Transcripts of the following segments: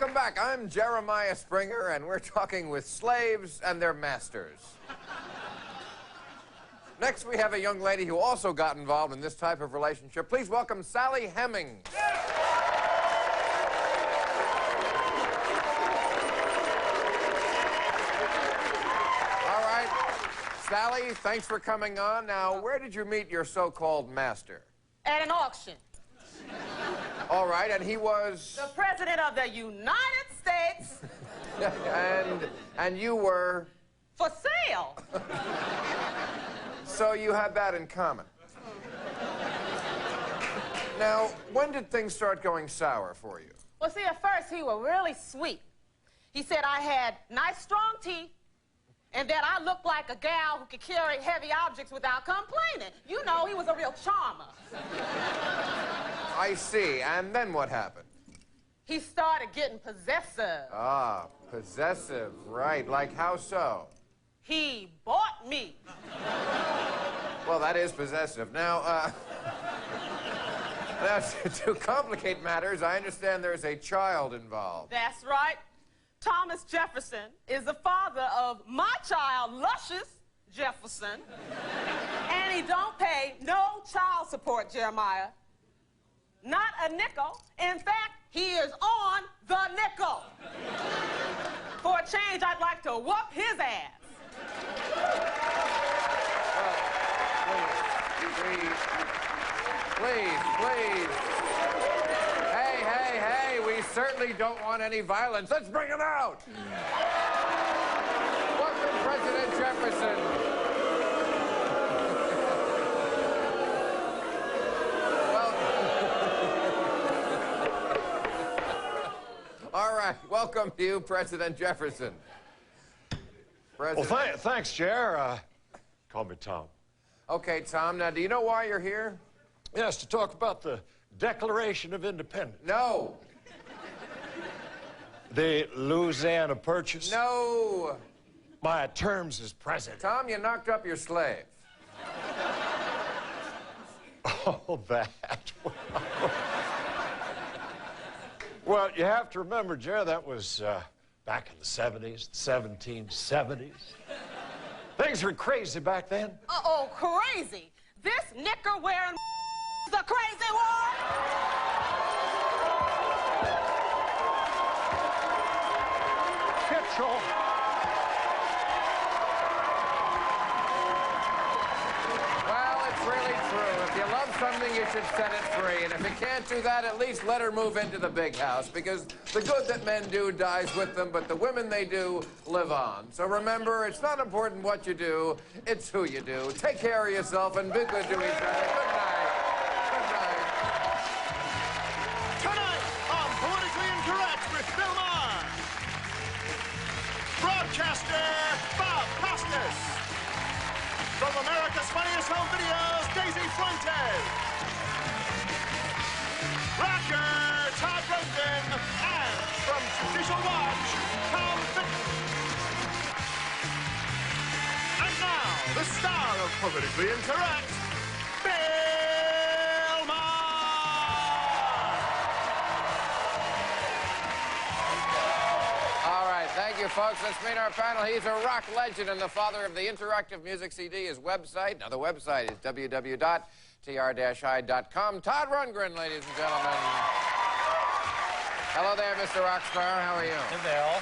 Welcome back. I'm Jeremiah Springer, and we're talking with slaves and their masters. Next, we have a young lady who also got involved in this type of relationship. Please welcome Sally Hemings. All right. Sally, thanks for coming on. Now, where did you meet your so-called master? At an auction. All right, and he was... The President of the United States. and you were... For sale. So you had that in common. Now, when did things start going sour for you? Well, see, at first he was really sweet. He said I had nice, strong teeth, and that I looked like a gal who could carry heavy objects without complaining. You know, he was a real charmer. I see. And then what happened? He started getting possessive. Ah, possessive. Right. Like how so? He bought me. Well, that is possessive. Now, now, to complicate matters, I understand there's a child involved. That's right. Thomas Jefferson is the father of my child, Luscious Jefferson. And he don't pay no child support, Jeremiah. Not a nickel. In fact, he is on the nickel. For a change, I'd like to whoop his ass. Please. Hey, we certainly don't want any violence. Let's bring him out. Welcome, President Jefferson. All right, welcome to you, President Jefferson. President. Well, thanks, Jer. Call me Tom. Okay, Tom, now, do you know why you're here? Yes, to talk about the Declaration of Independence. No. The Louisiana Purchase. No. My terms as president. Tom, you knocked up your slave. Oh, that. Well, you have to remember, Jer, that was back in the 70s, the 1770s. Things were crazy back then. Uh-oh, crazy. This knicker-wearing the crazy one. Kitchell. Well, it's really true. If you love something, you should set it free. And if you can't do that, at least let her move into the big house. Because the good that men do dies with them, but the women they do live on. So remember, it's not important what you do, it's who you do. Take care of yourself and be good to each other. Good night. Good night. Tonight on Politically Incorrect with Bill Maher, broadcaster Bob Costas. From America's Funniest Home Videos, Daisy Fuentes. Rocker Todd Rundgren. And from Judicial Watch, Tom Fitton. And now, the star of Politically Incorrect, Bill Maher. All right, thank you, folks. Let's meet our panel. He's a rock legend and the father of the interactive music CD. His website, now the website is www.tr-i.com. Todd Rundgren, ladies and gentlemen. Hello there, Mr. Rockstar. How are you? Hey, Bill.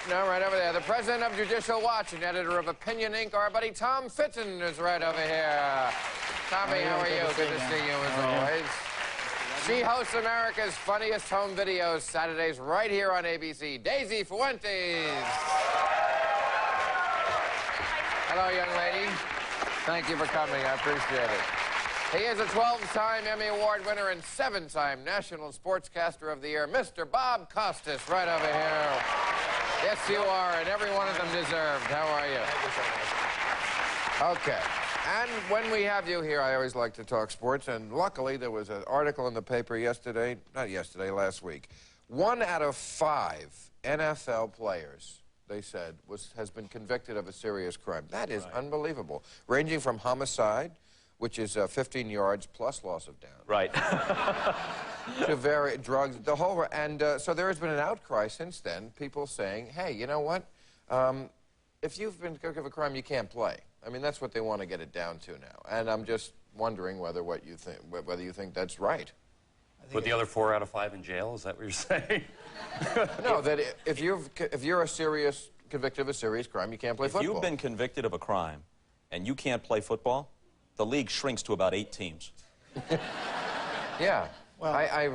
No, right over there. The president of Judicial Watch and editor of Opinion Inc., our buddy Tom Fitton is right over here. Tommy, how are you? Good to see you, as always. She hosts America's Funniest Home Videos Saturdays right here on ABC. Daisy Fuentes. Hello, young lady. Thank you for coming. I appreciate it. He is a 12-time Emmy Award winner and 7-time National Sportscaster of the Year, Mr. Bob Costas, right over here. Yes, you are, and every one of them deserved. How are you? Okay. And when we have you here, I always like to talk sports, and luckily there was an article in the paper yesterday, not yesterday, last week. 1 out of 5 NFL players, they said, has been convicted of a serious crime. That is unbelievable. Ranging from homicide, which is 15 yards plus loss of down. Right. To drugs, the whole, and so there has been an outcry since then, people saying, hey, you know what? If you've been convicted of a crime, you can't play. I mean, that's what they want to get it down to now. And I'm just wondering whether you think that's right. Put the other 4 out of 5 in jail? Is that what you're saying? No, that if you're convicted of a serious crime, you can't play football. If you've been convicted of a crime and you can't play football, the league shrinks to about 8 teams. Yeah. Well, I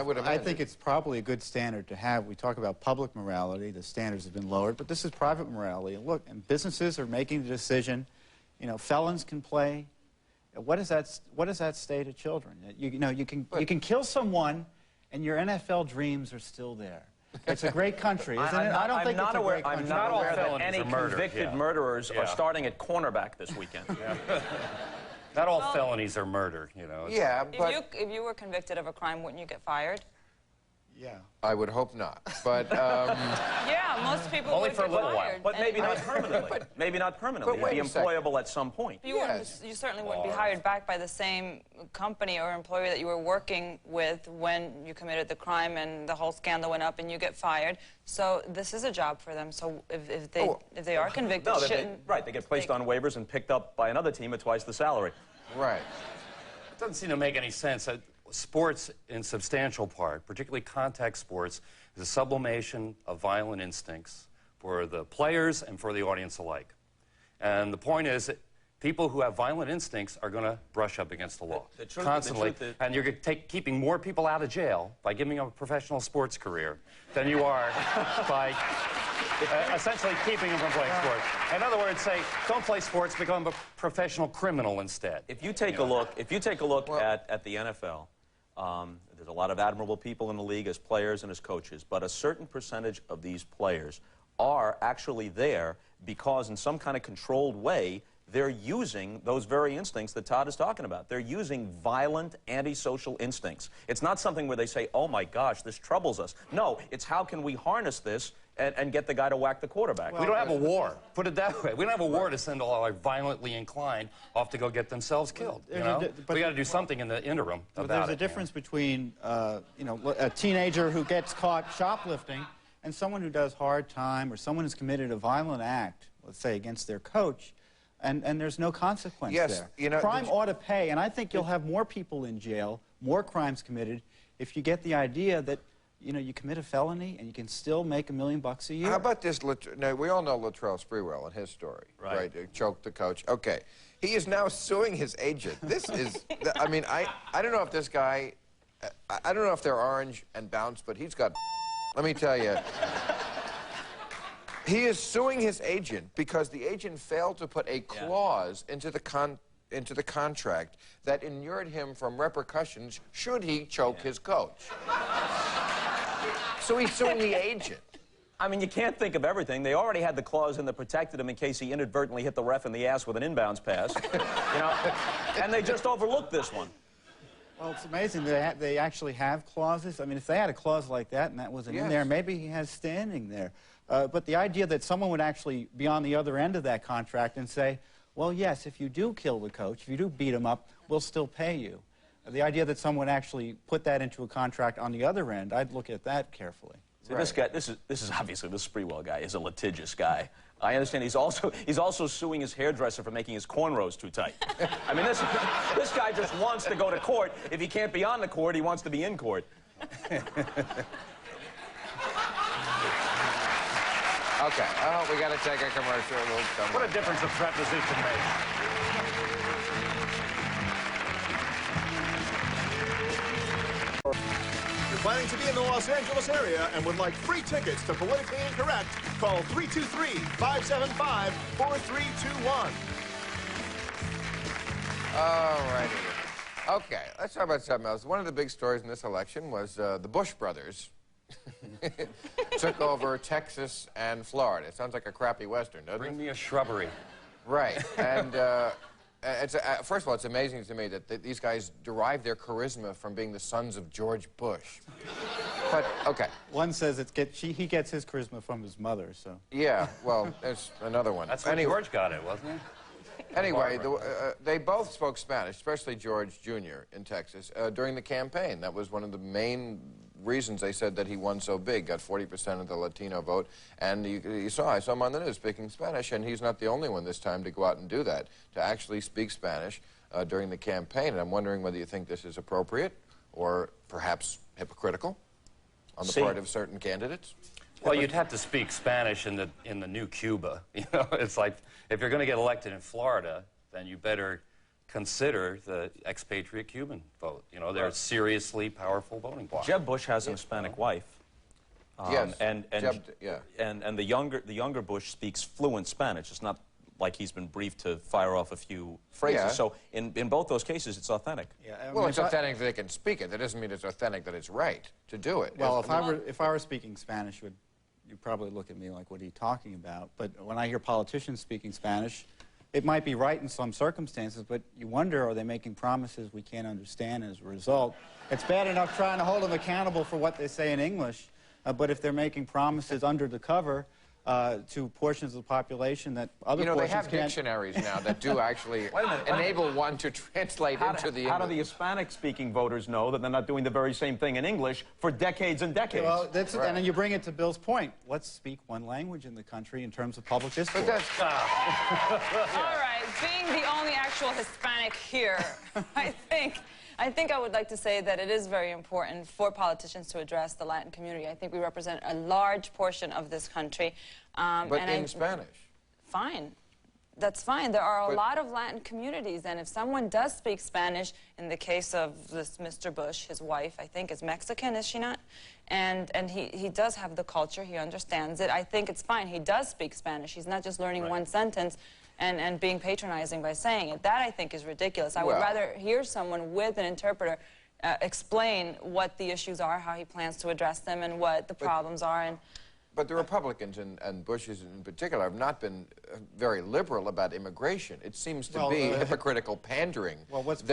would imagine. I think it's probably a good standard to have. We talk about public morality. The standards have been lowered, but this is private morality. And look, and businesses are making the decision. You know, felons can play. What does that say to children? You know, you can kill someone, and your NFL dreams are still there. It's a great country, isn't it? I don't think it's a great country. I'm not aware that any convicted murderers are starting at cornerback this weekend. Not all felonies are murder, you know. Yeah, but if you were convicted of a crime, wouldn't you get fired? Yeah. I would hope not. But yeah, most people only would for a get little fired. while. But maybe not permanently. Maybe not permanently. But wait You'd be employable at some point. You, you certainly wouldn't be hired back by the same company or employer that you were working with when you committed the crime and the whole scandal went up and you get fired. So this is a job for them. So if they are convicted, No, they get placed on waivers and picked up by another team at twice the salary. right. It doesn't seem to make any sense. Sports, in substantial part, particularly contact sports, is a sublimation of violent instincts for the players and for the audience alike. And the point is that people who have violent instincts are going to brush up against the law constantly. And you're keeping more people out of jail by giving them a professional sports career than you are by essentially keeping them from playing sports. In other words, say, don't play sports, become a professional criminal instead. If you take a look, at the NFL, there's a lot of admirable people in the league as players and as coaches, but a certain percentage of these players are actually there because in some kind of controlled way, they're using those very instincts that Todd is talking about. They're using violent, antisocial instincts. It's not something where they say, oh my gosh, this troubles us. No, it's how can we harness this and get the guy to whack the quarterback. Well, we don't have a war. Put it that way. We don't have a war to send all our violently inclined off to go get themselves killed. You know? We got to do something in the interim about There's a difference between, you know, a teenager who gets caught shoplifting and someone who does hard time or someone who's committed a violent act, let's say, against their coach, and there's no consequence there. You know, crime ought to pay, and I think you'll have more people in jail, more crimes committed, if you get the idea that, you know, you commit a felony and you can still make $1 million a year. How about this? Now, we all know Latrell Sprewell and his story, right? Choked the coach. Okay. He is now suing his agent. This is, I mean, I don't know if this guy, I don't know if they're orange and bounce, but he's got, let me tell you. He is suing his agent because the agent failed to put a clause into the contract that inured him from repercussions should he choke his coach. So he's suing the agent. I mean, you can't think of everything. They already had the clause in that protected him in case he inadvertently hit the ref in the ass with an inbounds pass. You know, and they just overlooked this one. Well, it's amazing they actually have clauses. I mean, if they had a clause like that and that wasn't in there, maybe he has standing there. But the idea that someone would actually be on the other end of that contract and say, well, yes, if you do kill the coach, if you do beat him up, we'll still pay you. The idea that someone actually put that into a contract on the other end, I'd look at that carefully. See, this guy, this is obviously, this Sprewell guy is a litigious guy. I understand he's also suing his hairdresser for making his cornrows too tight. I mean, this guy just wants to go to court. If he can't be on the court, he wants to be in court. Okay. Oh, we got to take a commercial. What a difference a preposition makes. You're planning to be in the Los Angeles area and would like free tickets to Politically Incorrect, call 323-575-4321. All righty. Okay, let's talk about something else. One of the big stories in this election was the Bush brothers took over Texas and Florida. It sounds like a crappy Western, doesn't it? Bring me a shrubbery. Right, and first of all, it's amazing to me that these guys derive their charisma from being the sons of George Bush. But, okay. One says he gets his charisma from his mother, so. Yeah, well, there's another one. That's where George got it, wasn't it? Anyway, they both spoke Spanish, especially George Jr. in Texas, during the campaign. That was one of the main reasons they said that he won so big, got 40% of the Latino vote. And I saw him on the news speaking Spanish, and he's not the only one this time to go out and do that, to actually speak Spanish during the campaign. And I'm wondering whether you think this is appropriate or perhaps hypocritical on the part of certain candidates. Well, you'd have to speak Spanish in the new Cuba. You know, it's like if you're going to get elected in Florida, then you better consider the expatriate Cuban vote. You know, they're a seriously powerful voting bloc. Jeb Bush has a Hispanic wife. Yes. And the younger Bush speaks fluent Spanish. It's not like he's been briefed to fire off a few phrases. Yeah. So in both those cases, it's authentic. Yeah, I mean, Well, it's authentic that they can speak it. That doesn't mean it's authentic that it's right to do it. Well, if I were speaking Spanish, you'd probably look at me like, what are you talking about? But when I hear politicians speaking Spanish, it might be right in some circumstances, but you wonder, are they making promises we can't understand as a result? It's bad enough trying to hold them accountable for what they say in English, but if they're making promises under the cover to portions of the population that other portions they have can't... dictionaries now that do actually enable one to translate into the English. How do the Hispanic-speaking voters know that they're not doing the very same thing in English for decades and decades? Well, that's and then you bring it to Bill's point. Let's speak one language in the country in terms of public discourse. But that's... All right, being the only actual Hispanic here, I think I would like to say that it is very important for politicians to address the Latin community. I think we represent a large portion of this country. But in Spanish. Fine. That's fine. There are a lot of Latin communities, and if someone does speak Spanish, in the case of this Mr. Bush, his wife, I think, is Mexican, is she not? And he does have the culture. He understands it. I think it's fine. He does speak Spanish. He's not just learning one sentence and being patronizing by saying it. That, I think, is ridiculous. I would rather hear someone with an interpreter explain what the issues are, how he plans to address them, and what the problems are. But the Republicans, and Bush's in particular, have not been very liberal about immigration. It seems to be hypocritical pandering. Well, what's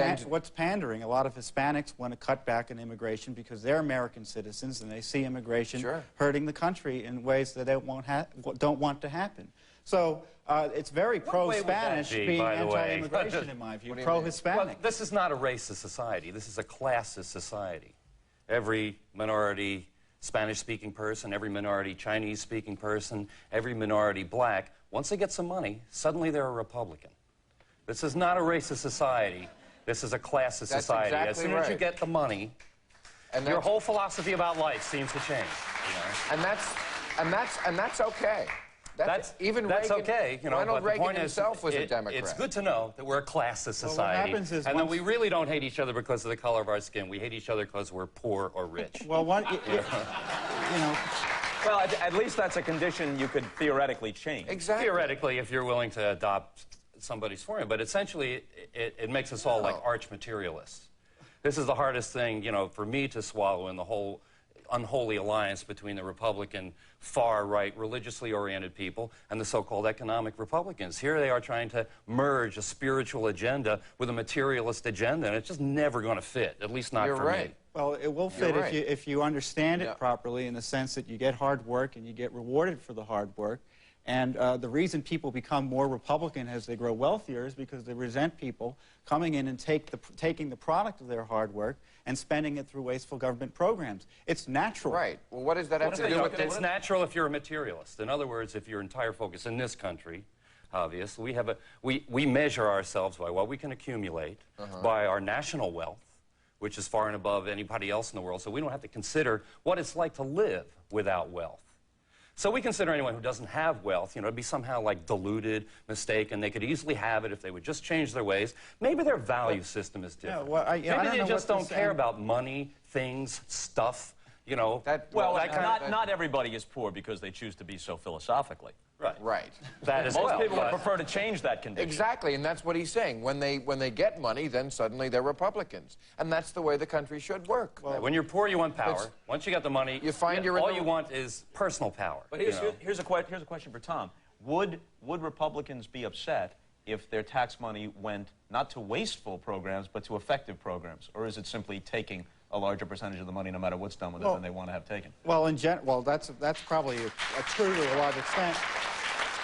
pandering? A lot of Hispanics want to cut back on immigration because they're American citizens and they see immigration hurting the country in ways that they don't want to happen. So it's very pro-Spanish being anti-immigration, in my view, pro-Hispanic. Well, this is not a racist society. This is a classist society. Every minority Spanish-speaking person, every minority Chinese-speaking person, every minority black, once they get some money, suddenly they're a Republican. This is not a racist society. This is a classist society. Exactly as soon as you get the money, and your whole philosophy about life seems to change. You know? And that's okay. That's even that's Reagan, okay, you know. Ronald but Reagan the point himself is, was a Democrat. It's good to know that we're a classist society, what happens is and that we really don't hate each other because of the color of our skin. We hate each other because we're poor or rich. Well, you know. Well, at least that's a condition you could theoretically change. Exactly. Theoretically, if you're willing to adopt somebody's formula, but essentially, it makes us all like arch materialists. This is the hardest thing, you know, for me to swallow in the whole unholy alliance between the Republican far-right, religiously oriented people and the so-called economic Republicans. Here they are trying to merge a spiritual agenda with a materialist agenda, and it's just never going to fit, at least not for me. Well, it will fit if you understand it properly, in the sense that you get hard work and you get rewarded for the hard work. And the reason people become more Republican as they grow wealthier is because they resent people coming in and taking the product of their hard work and spending it through wasteful government programs. It's natural. Right. Well, what does that have to do with It's natural if you're a materialist. In other words, if your entire focus in this country, obvious, we measure ourselves by what we can accumulate, by our national wealth, which is far and above anybody else in the world, so we don't have to consider what it's like to live without wealth. So we consider anyone who doesn't have wealth, you know, to be somehow like deluded, mistaken. They could easily have it if they would just change their ways. Maybe their value system is different. Yeah, Maybe they just don't care about money, things, stuff, you know. Not everybody is poor because they choose to be so philosophically. Right. Right. That is Most people would prefer to change that condition. Exactly, and that's what he's saying. When they get money, then suddenly they're Republicans. And that's the way the country should work. Well, when you're poor, you want power. Once you get the money, all you want is personal power. But here's a question for Tom. Would Republicans be upset if their tax money went not to wasteful programs, but to effective programs? Or is it simply taking a larger percentage of the money, no matter what's done with it, than they want to have taken? Well, that's probably true to a large extent.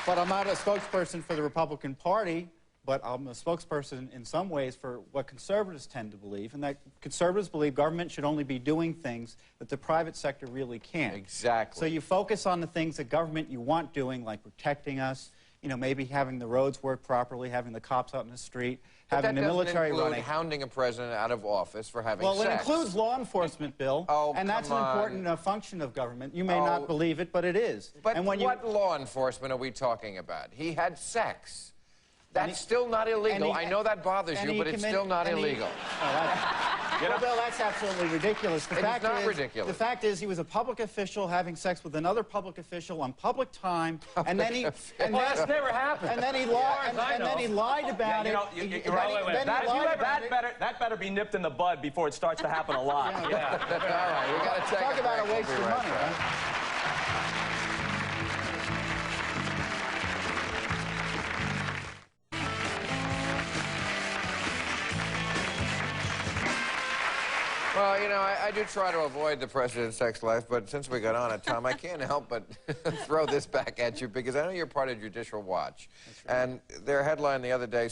But I'm not a spokesperson for the Republican Party. but I'm a spokesperson in some ways for what conservatives tend to believe, and that conservatives believe government should only be doing things that the private sector really can't. Exactly. So you focus on the things that government you want doing, like protecting us, you know, maybe having the roads work properly, having the cops out in the street, having the military running. Hounding a president out of office for having sex. Well, it includes law enforcement, Bill, and that's an important function of government. You may not believe it, but it is. But and when what law enforcement are we talking about? He had sex. That's still not illegal. I know that bothers you, but it's still not illegal. Well, Bill, that's absolutely ridiculous. The fact not is, ridiculous. The fact is, he was a public official having sex with another public official on public time, and then he that's never happened. And then he lied about it. That better be nipped in the bud before it starts to happen a lot. All right, we got to take Talk a about break. a waste of money, right? Well, you know, I do try to avoid the president's sex life, but since we got on it, Tom, I can't help but throw this back at you because I know you're part of Judicial Watch. Right. And their headline the other day,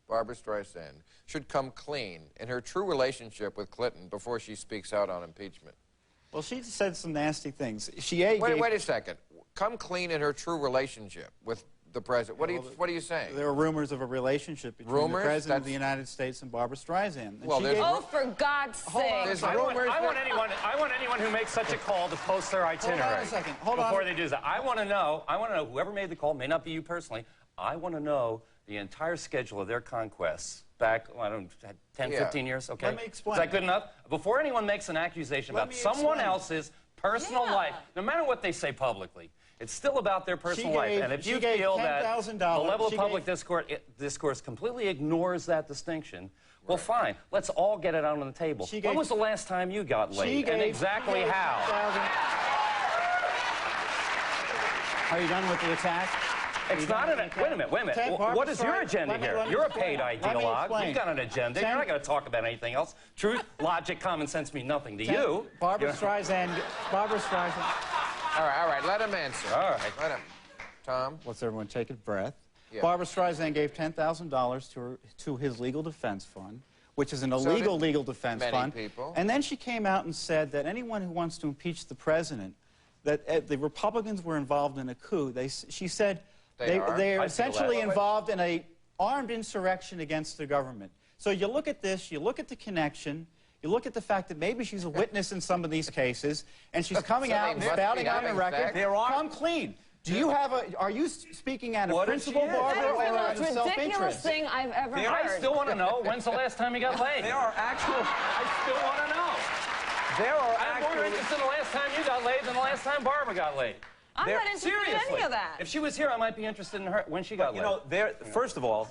Barbara Streisand, should come clean in her true relationship with Clinton before she speaks out on impeachment. Well, she said some nasty things. Wait a second. Come clean in her true relationship with the president. What are you saying? There are rumors of a relationship between the president of the United States and Barbara Streisand. Well, oh, for God's sake! I want anyone who makes such a call to post their itinerary. Hold on a second. Before they do that. I want to know whoever made the call, may not be you personally. I want to know the entire schedule of their conquests back, I don't know, 10, 15 years, okay? Let me explain. Is that good enough? Before anyone makes an accusation about someone else's personal life, no matter what they say publicly, it's still about their personal life. And if you feel that the level of public discourse completely ignores that distinction, well, fine. Let's all get it out on the table. When was the last time you got laid? And exactly how? Are you done with the attack? It's not an... Wait a minute. What is your agenda here? You're a paid ideologue. You've got an agenda. You're not going to talk about anything else. Truth, logic, common sense mean nothing to you. Barbara Streisand... All right, let him answer. All right. Let him. Tom? Let's everyone take a breath. Yeah. Barbara Streisand gave $10,000 to his legal defense fund, which is an illegal legal defense fund. People. And then she came out and said that anyone who wants to impeach the president, that the Republicans were involved in a coup. She said they are essentially involved in an armed insurrection against the government. So you look at this, you look at the connection, you look at the fact that maybe she's a witness in some of these cases, and she's coming out and spouting on the record, come clean. Do you have are you speaking out of principle, Barbara, or out of self-interest? That's the most ridiculous thing I've ever heard. I still want to know, when's the last time you got laid? I still want to know. I'm more interested in the last time you got laid than the last time Barbara got laid. I'm not interested in any of that. If she was here, I might be interested in her when she got laid. You know, first of all,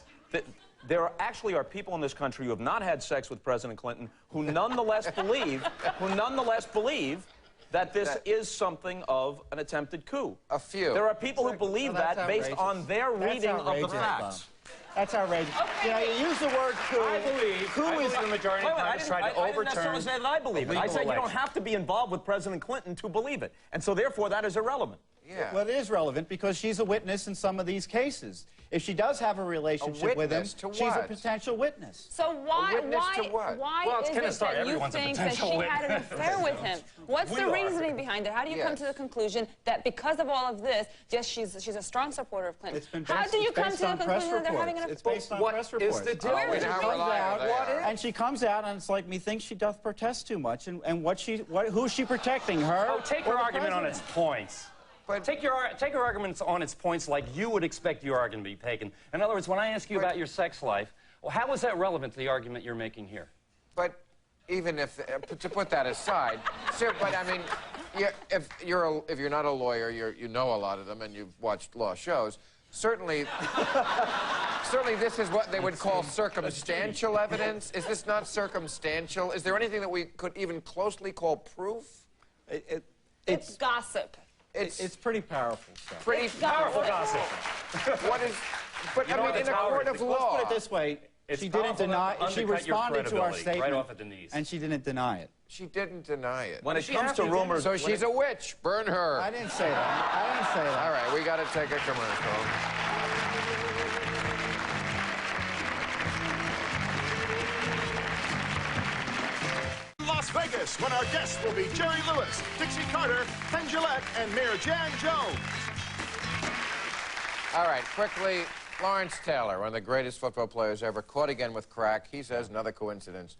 there actually are people in this country who have not had sex with President Clinton who nonetheless believe that this is something of an attempted coup. A few. There are people who believe that based on their reading of the facts. That's outrageous. You know, you use the word coup. I believe the majority of Congress tried to overturn. I didn't necessarily say that I believe it. I said you don't have to be involved with President Clinton to believe it. And so therefore that is irrelevant. Yeah. Well, it is relevant because she's a witness in some of these cases. If she does have a relationship with him, she's a potential witness. So why is it that you think that she had an affair with him? What's the reasoning behind it? How do you come to the conclusion that because of all of this, yes, she's a strong supporter of Clinton? How do you come to the conclusion that they're having an affair? It's based on press reports. What is the deal? And she comes out and it's like, methinks she doth protest too much. And who's she protecting? Her? Oh, take her argument on its points. But take your arguments on its points like you would expect your argument to be taken. In other words, when I ask you about your sex life, well, how is that relevant to the argument you're making here? But even if, to put that aside, but I mean, if you're not a lawyer, you know a lot of them and you've watched law shows, certainly this is what they would call circumstantial evidence. Is this not circumstantial? Is there anything that we could even closely call proof? It's gossip. It's pretty powerful stuff. Pretty powerful gossip. What is... But, I mean, in a court of law... Let's put it this way. She didn't deny... She responded to our statement. Right off at the knees. And she didn't deny it. She didn't deny it. When it comes to rumors... So she's a witch. Burn her. I didn't say that. All right, we got to take a commercial. when our guests will be Jerry Lewis, Dixie Carter, Penn Jillette, and Mayor Jan Jones. All right, quickly, Lawrence Taylor, one of the greatest football players ever, caught again with crack. He says another coincidence.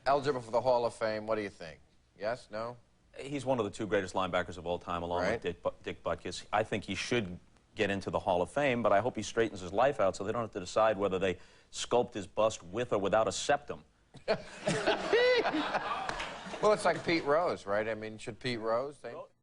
Eligible for the Hall of Fame. What do you think? Yes? No? He's one of the two greatest linebackers of all time, along with Dick Butkus. I think he should get into the Hall of Fame, but I hope he straightens his life out so they don't have to decide whether they sculpt his bust with or without a septum. Well, it's like Pete Rose, right? I mean, should Pete Rose?